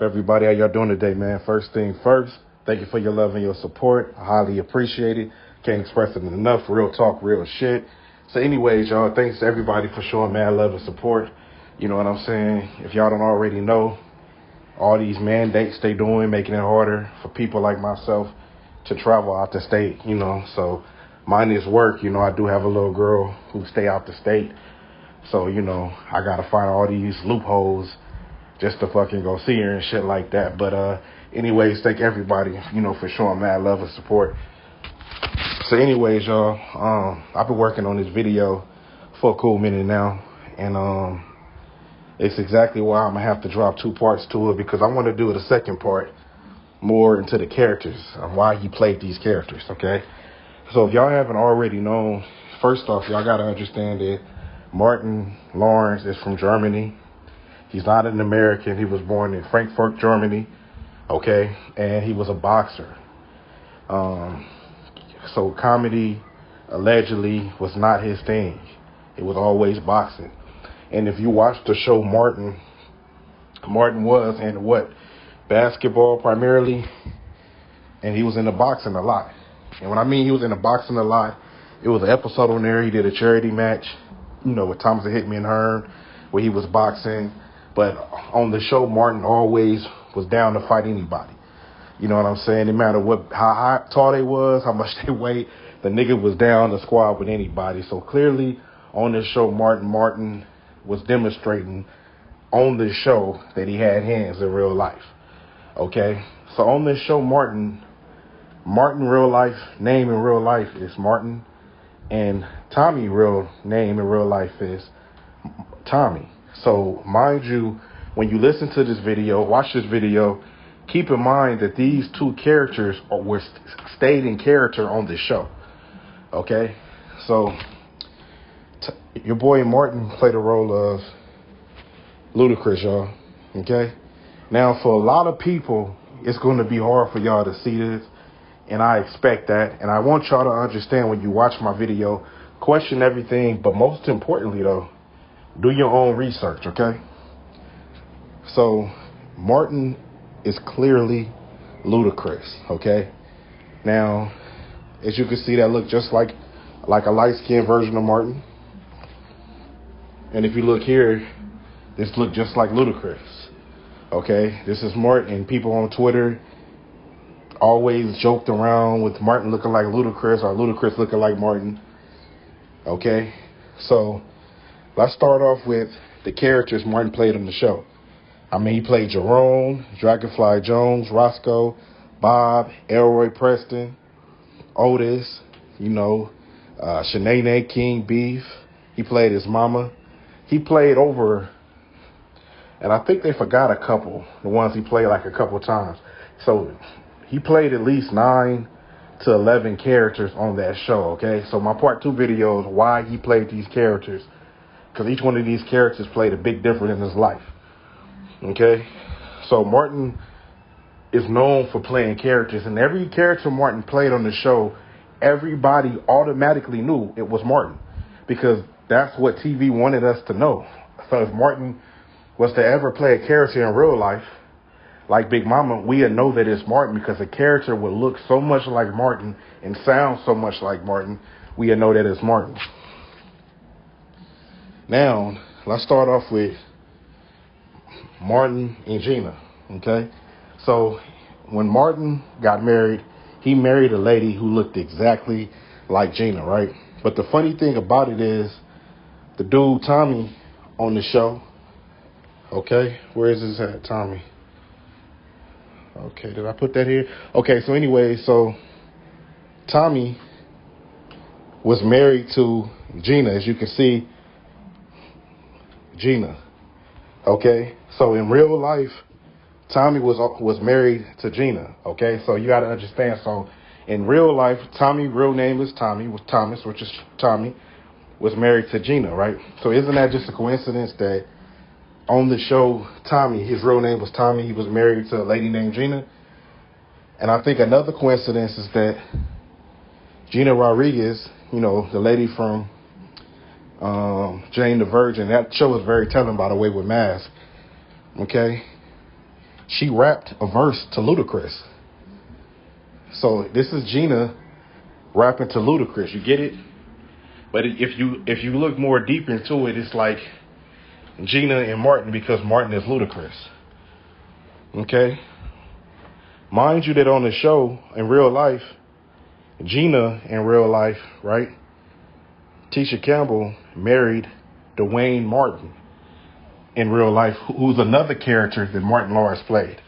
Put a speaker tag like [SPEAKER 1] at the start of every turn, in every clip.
[SPEAKER 1] Everybody, how y'all doing today, man? First thing first, thank you for your love and your support. I highly appreciate it. Can't express it enough. Real talk, real shit. So anyways, y'all, thanks to everybody for showing mad love and support. You know what I'm saying? If y'all don't already know, all these mandates they doing, making it harder for people like myself to travel out the state, So mine is work. I do have a little girl who stay out the state. So, I got to find all these loopholes just to fucking go see her and shit like that. But anyways, thank everybody, for showing mad love and support. So anyways, y'all, I've been working on this video for a cool minute now. And it's exactly why I'm going to have to drop 2 parts to it, because I want to do the second part more into the characters and why he played these characters, okay? So if y'all haven't already known, first off, y'all got to understand that Martin Lawrence is from Germany. He's not an American. He was born in Frankfurt, Germany, okay? And he was a boxer. So comedy, allegedly, was not his thing. It was always boxing. And if you watch the show Martin was in what? Basketball primarily. And he was into boxing a lot. And when I mean he was into boxing a lot, it was an episode on there. He did a charity match, with Thomas the Hitman Hearn, where he was boxing. But on the show, Martin always was down to fight anybody. You know what I'm saying? No matter how tall they was, how much they weighed, the nigga was down to squad with anybody. So clearly, on this show, Martin was demonstrating on this show that he had hands in real life. Okay? So on this show, Martin real life, name in real life is Martin. And Tommy real name in real life is Tommy. So mind you, when you listen to this video, watch this video, keep in mind that these 2 characters stayed in character on this show. Okay? So your boy Martin played the role of Ludacris, y'all. Okay? Now, for a lot of people, it's going to be hard for y'all to see this, and I expect that. And I want y'all to understand when you watch my video, question everything, but most importantly, though, do your own research, okay? So, Martin is clearly Ludacris, okay? Now, as you can see, that look just like a light-skinned version of Martin. And if you look here, this look just like Ludacris, okay? This is Martin, and people on Twitter always joked around with Martin looking like Ludacris or Ludacris looking like Martin, okay? So, let's start off with the characters Martin played on the show. I mean, he played Jerome, Dragonfly Jones, Roscoe, Bob, Elroy Preston, Otis, Shanae King Beef. He played his mama. He played over, and I think they forgot a couple, the ones he played like a couple times. So he played at least 9 to 11 characters on that show, okay? So my part 2 video is why he played these characters, because each one of these characters played a big difference in his life. Okay? So Martin is known for playing characters, and every character Martin played on the show, everybody automatically knew it was Martin, because that's what TV wanted us to know. So if Martin was to ever play a character in real life, like Big Mama, we'd know that it's Martin, because the character would look so much like Martin and sound so much like Martin, we'd know that it's Martin. Now, let's start off with Martin and Gina, okay? So, when Martin got married, he married a lady who looked exactly like Gina, right? But the funny thing about it is, the dude, Tommy, on the show, okay? Where is this at, Tommy? Okay, did I put that here? Okay, so anyway, Tommy was married to Gina, as you can see, Gina. Okay, so in real life, Tommy was married to Gina. Okay, so you got to understand. So in real life, Tommy, real name is Tommy, was Thomas, which is Tommy, was married to Gina, right? So isn't that just a coincidence that on the show, Tommy, his real name was Tommy, he was married to a lady named Gina? And I think another coincidence is that Gina Rodriguez, the lady from Jane the Virgin. That show is very telling, by the way, with Mask. Okay? she rapped a verse to Ludacris. So this is Gina rapping to Ludacris. You get it? But if you look more deep into it, it's like Gina and Martin because Martin is Ludacris. Okay? Mind you that on the show, in real life, Gina in real life, right? Tisha Campbell married Dwayne Martin in real life, who's another character that Martin Lawrence played.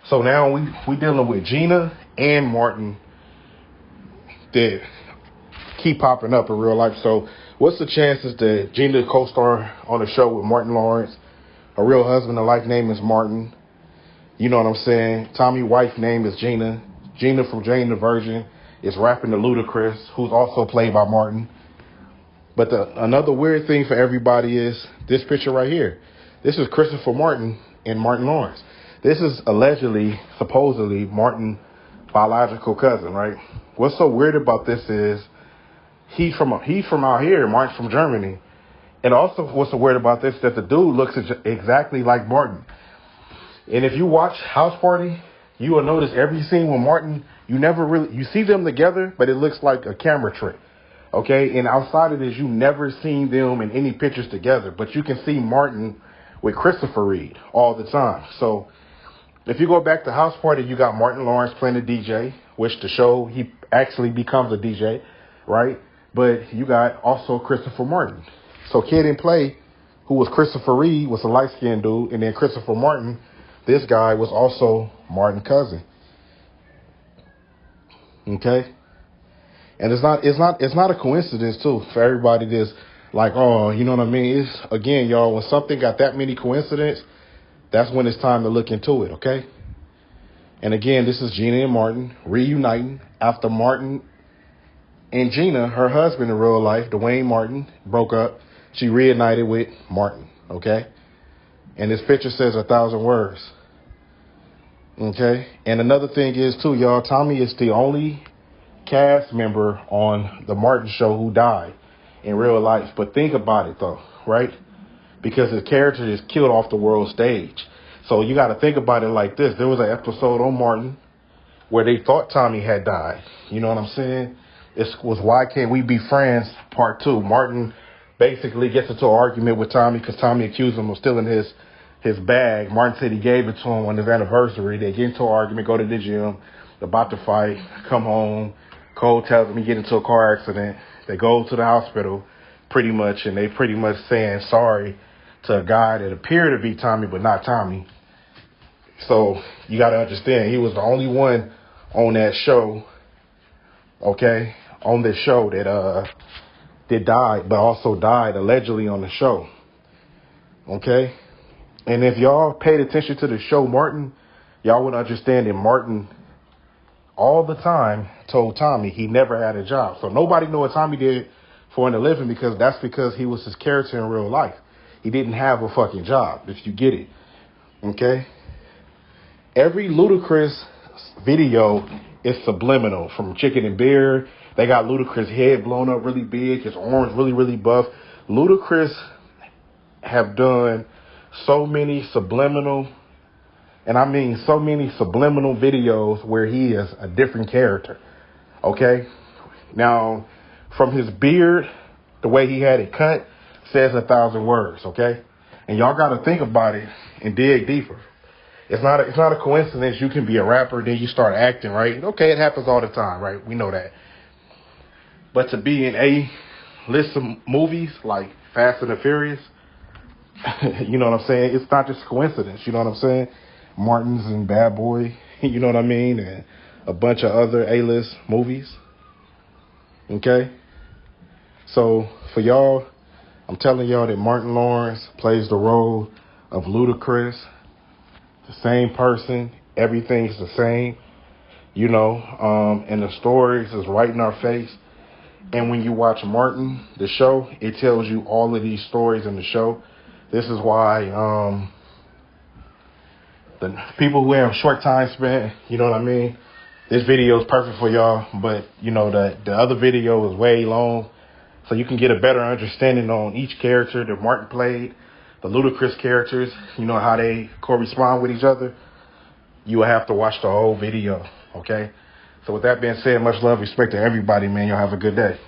[SPEAKER 1] So now we dealing with Gina and Martin that keep popping up in real life. So what's the chances that Gina co-star on a show with Martin Lawrence? Her real husband in life name is Martin. You know what I'm saying? Tommy's wife name is Gina. Gina from Jane the Virgin is rapping to Ludacris, who's also played by Martin. But another weird thing for everybody is this picture right here. This is Christopher Martin and Martin Lawrence. This is allegedly, supposedly, Martin's biological cousin, right? What's so weird about this is he's from out here, Martin's from Germany. And also what's so weird about this is that the dude looks exactly like Martin. And if you watch House Party, you will notice every scene with Martin, you see them together, but it looks like a camera trick. Okay, and outside of this, you never seen them in any pictures together, but you can see Martin with Christopher Reed all the time. So if you go back to House Party, you got Martin Lawrence playing the DJ, which the show, he actually becomes a DJ, right? But you got also Christopher Martin. So Kid and Play, who was Christopher Reed, was a light-skinned dude, and then Christopher Martin, this guy was also Martin's cousin. Okay? And it's not a coincidence too for everybody that's like, oh, you know what I mean? It's again, y'all, when something got that many coincidences, that's when it's time to look into it, okay? And again, this is Gina and Martin reuniting after Martin and Gina, her husband in real life, Dwayne Martin, broke up. She reunited with Martin, okay? And this picture says 1,000 words. Okay? And another thing is too, y'all, Tommy is the only cast member on the Martin show who died in real life. But think about it though, right? Because his character is killed off the world stage. So you got to think about it like this. There was an episode on Martin where they thought Tommy had died. You know what I'm saying? This was Why Can't We Be Friends Part 2. Martin basically gets into an argument with Tommy because Tommy accused him of stealing his bag. Martin said he gave it to him on his anniversary. They get into an argument, go to the gym, about to fight, come home. Cole tells him he get into a car accident. They go to the hospital pretty much, and they pretty much saying sorry to a guy that appeared to be Tommy, but not Tommy. So you got to understand, he was the only one on that show, okay, on this show that died, but also died allegedly on the show, okay? And if y'all paid attention to the show Martin, y'all would understand that Martin all the time told Tommy he never had a job. So nobody knew what Tommy did for a living because he was his character in real life. He didn't have a fucking job, if you get it. Okay? Every Ludacris video is subliminal. From Chicken and Beer, they got Ludacris' head blown up really big, his arms really, really buff. Ludacris have done so many subliminal, and I mean so many subliminal videos where he is a different character. Okay? Now, from his beard, the way he had it cut, says 1,000 words, okay? And y'all got to think about it and dig deeper. It's not a coincidence you can be a rapper, then you start acting, right? Okay, it happens all the time, right? We know that. But to be in a list of movies like Fast and the Furious, you know what I'm saying? It's not just coincidence, you know what I'm saying? Martin's and Bad Boy, you know what I mean? And a bunch of other A-list movies. Okay? So, for y'all, I'm telling y'all that Martin Lawrence plays the role of Ludacris. The same person. Everything's the same. You know, and the stories is right in our face. And when you watch Martin, the show, it tells you all of these stories in the show. This is why the people who have short time span, you know what I mean? This video is perfect for y'all, but, you know, the other video is way long. So you can get a better understanding on each character that Martin played, the Ludacris characters, you know, how they correspond with each other. you will have to watch the whole video, okay? So with that being said, much love, respect to everybody, man. Y'all have a good day.